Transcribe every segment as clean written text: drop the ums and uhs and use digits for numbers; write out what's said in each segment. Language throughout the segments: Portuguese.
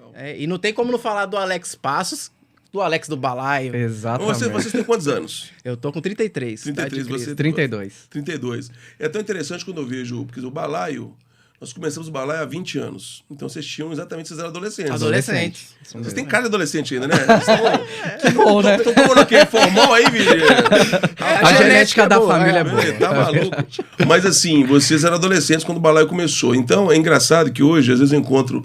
legal. E não tem como não falar do Alex Passos, do Alex do Balaio. Exatamente. Vocês têm quantos anos? Eu tô com 33. 33, você... 32. 32. É tão interessante quando eu vejo, porque o Balaio, nós começamos o Balaio há 20 anos. Então vocês tinham exatamente, vocês eram adolescentes. Adolescentes. Vocês têm cara de adolescente ainda, né? Que bom, né? Estão tomando o quê? Formal aí, bicho? A genética da família é boa. Tá maluco. Mas assim, vocês eram adolescentes quando o Balaio começou. Então é engraçado que hoje, às vezes eu encontro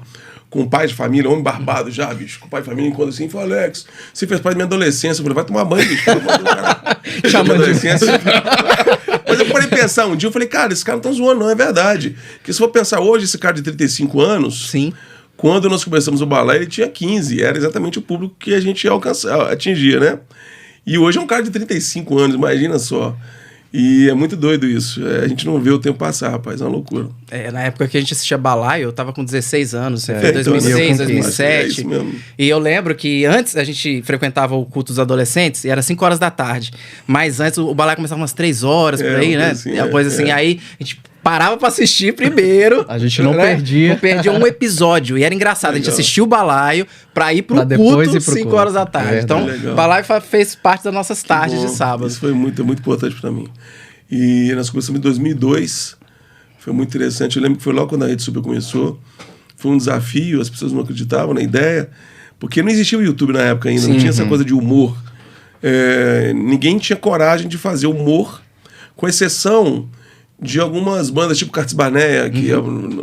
com um pai de família, homem barbado já, bicho, com o pai de família, enquanto assim, fala, Alex, você fez parte da minha adolescência. Eu falei, vai tomar banho, bicho. Chamando de adolescência. Mas eu parei pensar um dia, eu falei, cara, esses caras não estão zoando, não, é verdade. Porque se for pensar hoje, esse cara de 35 anos, Sim. quando nós começamos o Balaio, ele tinha 15, era exatamente o público que a gente atingia, né? E hoje é um cara de 35 anos, imagina só. E é muito doido isso. A gente não vê o tempo passar, rapaz. É uma loucura. Na época que a gente assistia Balaio, eu tava com 16 anos. Foi então, 2006, é 2007. isso mesmo. E eu lembro que antes a gente frequentava o culto dos adolescentes e era 5 horas da tarde. Mas antes o Balaio começava umas 3 horas, por aí, né? Assim, uma coisa assim. Aí a gente parava pra assistir primeiro. A gente não perdia. Não perdia um episódio. E era engraçado. Legal. A gente assistia o Balaio pra ir pro Pra depois culto ir pro 5 culto. horas da tarde. Então, legal. o Balaio fez parte das nossas tardes Bom, de sábado. Isso foi muito importante para mim. E nós começamos em 2002. Foi muito interessante. Eu lembro que foi logo quando a Rede Super começou. Foi um desafio, as pessoas não acreditavam na ideia. Porque não existia o YouTube na época ainda, não tinha essa coisa de humor. Ninguém tinha coragem de fazer humor, com exceção de algumas bandas tipo Cartes Barneia, que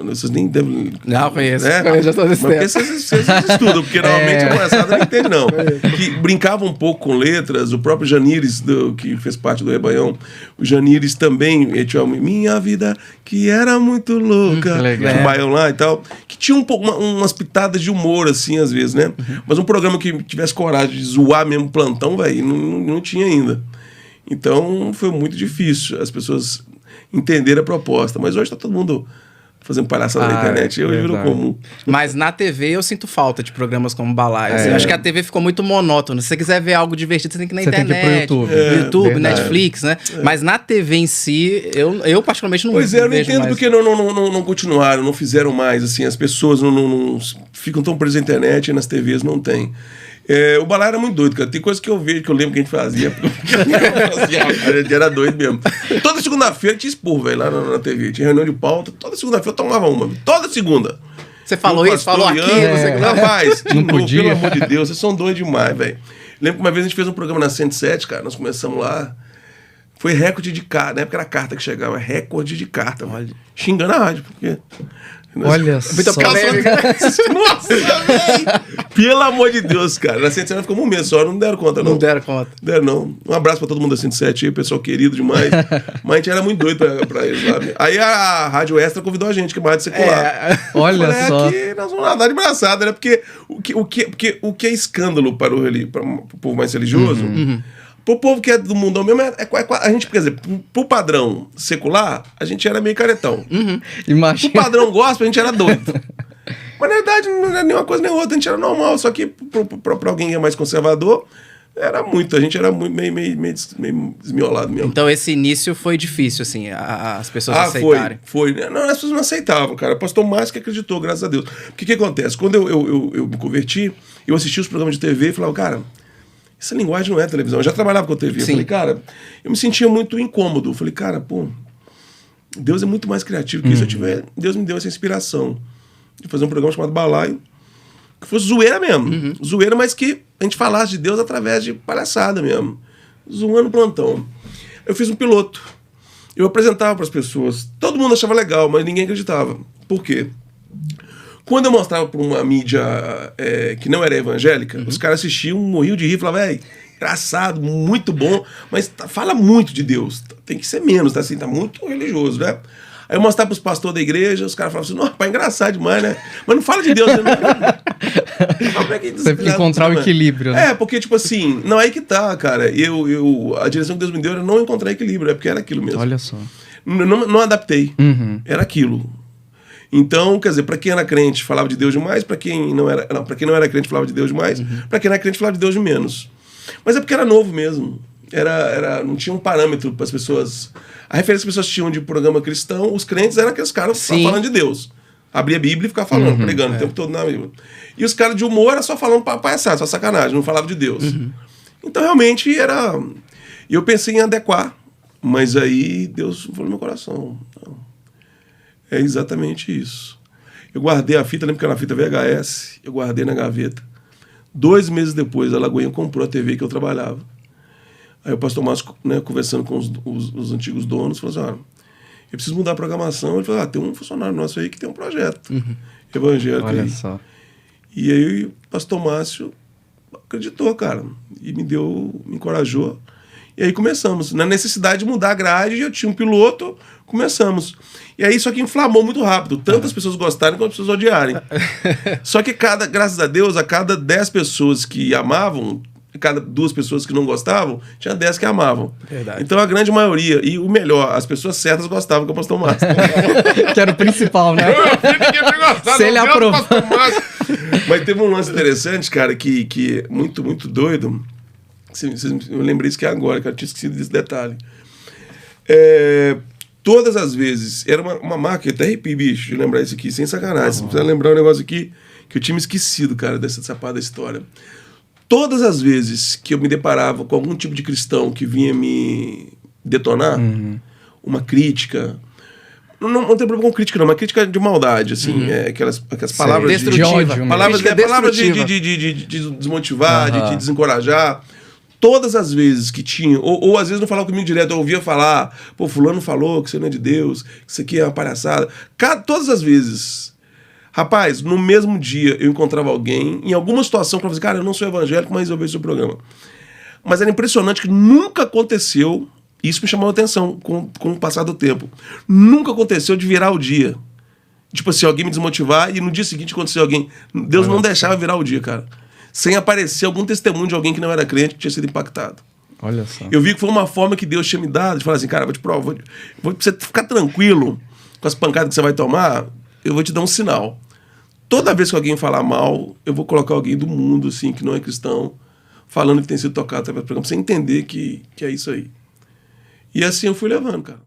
vocês nem devem... Não, conheço. Né? Já tô nesse Mas tempo. vocês estudam, porque normalmente a molecada não entende, não. Que brincava um pouco com letras, o próprio Janires, que fez parte do Rebanhão, o Janires também, ele tinha Minha Vida, que era muito louca, legal. o Baião lá e tal, que tinha um pouco, umas pitadas de humor, assim, às vezes, né? Mas um programa que tivesse coragem de zoar mesmo plantão, velho, não tinha ainda. Então, foi muito difícil as pessoas entenderam a proposta. Mas hoje tá todo mundo fazendo palhaçada na internet. Eu viro comum. Mas na TV eu sinto falta de programas como Balaio. Assim, eu acho que a TV ficou muito monótona. Se você quiser ver algo divertido, você tem que ir na internet. Tem que ir pro YouTube. YouTube, Netflix, né? Mas na TV em si, eu particularmente não vejo. Pois é, eu não entendo porque não continuaram, não fizeram mais. Assim, as pessoas não ficam tão presas na internet e nas TVs não tem. O Balaio era muito doido, cara. Tem coisa que eu vejo, que eu lembro que a gente fazia. A gente era doido mesmo. Toda segunda-feira tinha expor, velho, lá na TV. Tinha reunião de pauta. Toda segunda-feira eu tomava uma. Toda segunda. Você falou isso, falou aqui. Rapaz, não podia. Pelo amor de Deus, vocês são doidos demais, velho. Lembro que uma vez a gente fez um programa na 107, cara. Nós começamos lá. Foi recorde de carta. Na época era carta que chegava. Recorde de carta, velho. Xingando a rádio, porque... Olha só. Nossa, velho! Pelo amor de Deus, cara. Na 107 ficou um mês só, não deram conta, não. Não deram conta. Deram, não. Um abraço pra todo mundo da 107 aí, pessoal querido demais. Mas a gente era muito doido pra eles, sabe? Aí a Rádio Extra convidou a gente, que é uma rádio secular. Olha só. Aqui nós vamos nadar de braçada, né? Porque o que é escândalo para o povo mais religioso... Pro povo que é do mundão mesmo, a gente, quer dizer, pro padrão secular, a gente era meio caretão. Imagina. Pro padrão gospel, a gente era doido. Mas na verdade, não era nenhuma coisa nem outra, a gente era normal. Só que pra alguém que é mais conservador, a gente era muito, meio desmiolado mesmo. Então esse início foi difícil, assim, as pessoas aceitarem. Foi. Não, as pessoas não aceitavam, cara. O pastor Márcio que acreditou, graças a Deus. Porque o que acontece? Quando eu me converti, eu assisti os programas de TV e falava, cara... Essa linguagem não é televisão. Eu já trabalhava com a TV. Eu falei, cara, eu me sentia muito incômodo. Eu falei, cara, pô, Deus é muito mais criativo que isso. Deus me deu essa inspiração de fazer um programa chamado Balaio, que fosse zoeira mesmo. Zoeira, mas que a gente falasse de Deus através de palhaçada mesmo. Zoando plantão. Eu fiz um piloto. Eu apresentava para as pessoas. Todo mundo achava legal, mas ninguém acreditava. Por quê? Quando eu mostrava para uma mídia que não era evangélica, os caras assistiam, morriam de rir, falavam, engraçado, muito bom, mas fala muito de Deus. Tem que ser menos, tá, assim, tá muito religioso, né? Aí eu mostrava para os pastores da igreja, os caras falavam assim, não, rapaz, engraçado demais, né? Mas não fala de Deus, né? Você tem que encontrar o equilíbrio, né? Porque, tipo assim, não é aí que tá, cara. A direção que Deus me deu era não encontrar equilíbrio, porque era aquilo mesmo. Olha só. Não adaptei. Era aquilo. Então, quer dizer, para quem era crente falava de Deus demais, para quem não era crente falava de Deus demais, para quem era crente falava de Deus de menos. Mas é porque era novo mesmo. Não tinha um parâmetro para as pessoas. A referência que as pessoas tinham de programa cristão, os crentes eram aqueles caras falando de Deus. Abrir a Bíblia e ficar falando, pregando o tempo todo na Bíblia. E os caras de humor era só falando palhaçada, só sacanagem, não falava de Deus. Então, realmente, era... E eu pensei em adequar, mas aí Deus falou no meu coração. Não. É exatamente isso. Eu guardei a fita, lembro que era uma fita VHS, eu guardei na gaveta. 2 meses depois, a Lagoinha comprou a TV que eu trabalhava. Aí o pastor Márcio, né, conversando com os antigos donos, falou assim, eu preciso mudar a programação. Ele falou, tem um funcionário nosso aí que tem um projeto evangélico. Olha aí. Só. E aí o pastor Márcio acreditou, cara, e me encorajou. E aí começamos. Na necessidade de mudar a grade, eu tinha um piloto, começamos. E aí só que inflamou muito rápido. Tanto as pessoas gostarem quanto as pessoas odiarem. Só que graças a Deus, a cada 10 pessoas que amavam, cada 2 pessoas que não gostavam, tinha 10 que amavam. Verdade. Então a grande maioria, e o melhor, as pessoas certas gostavam que eu pastor Márcio. Que era o principal, né? Se ele aprovou. Mas teve um lance interessante, cara, que é muito, muito doido. Eu lembrei isso que é agora, que eu tinha esquecido desse detalhe. Todas as vezes, era uma marca, eu até arrepio, bicho, de lembrar isso aqui, sem sacanagem. Você precisa lembrar um negócio aqui que eu tinha me esquecido, cara, dessa parte da história. Todas as vezes que eu me deparava com algum tipo de cristão que vinha me detonar, uma crítica... Não tem problema com crítica, não, uma crítica de maldade, assim, aquelas palavras de ódio, palavras de desmotivar, de desencorajar. Todas as vezes que tinha, ou às vezes não falava comigo direto, eu ouvia falar, fulano falou que você não é de Deus, que isso aqui é uma palhaçada. Todas as vezes, rapaz, no mesmo dia eu encontrava alguém, em alguma situação, que falava assim, cara, eu não sou evangélico, mas eu vejo seu programa. Mas era impressionante que nunca aconteceu, isso me chamou a atenção com o passar do tempo, nunca aconteceu de virar o dia. Tipo assim, alguém me desmotivar e no dia seguinte aconteceu alguém. Deus não deixava virar o dia, cara. Sem aparecer algum testemunho de alguém que não era crente que tinha sido impactado. Olha só. Eu vi que foi uma forma que Deus tinha me dado de falar assim, cara, vou te provar, pra você ficar tranquilo com as pancadas que você vai tomar, eu vou te dar um sinal. Toda vez que alguém falar mal, eu vou colocar alguém do mundo, assim, que não é cristão, falando que tem sido tocado através do programa, pra você entender que é isso aí. E assim eu fui levando, cara.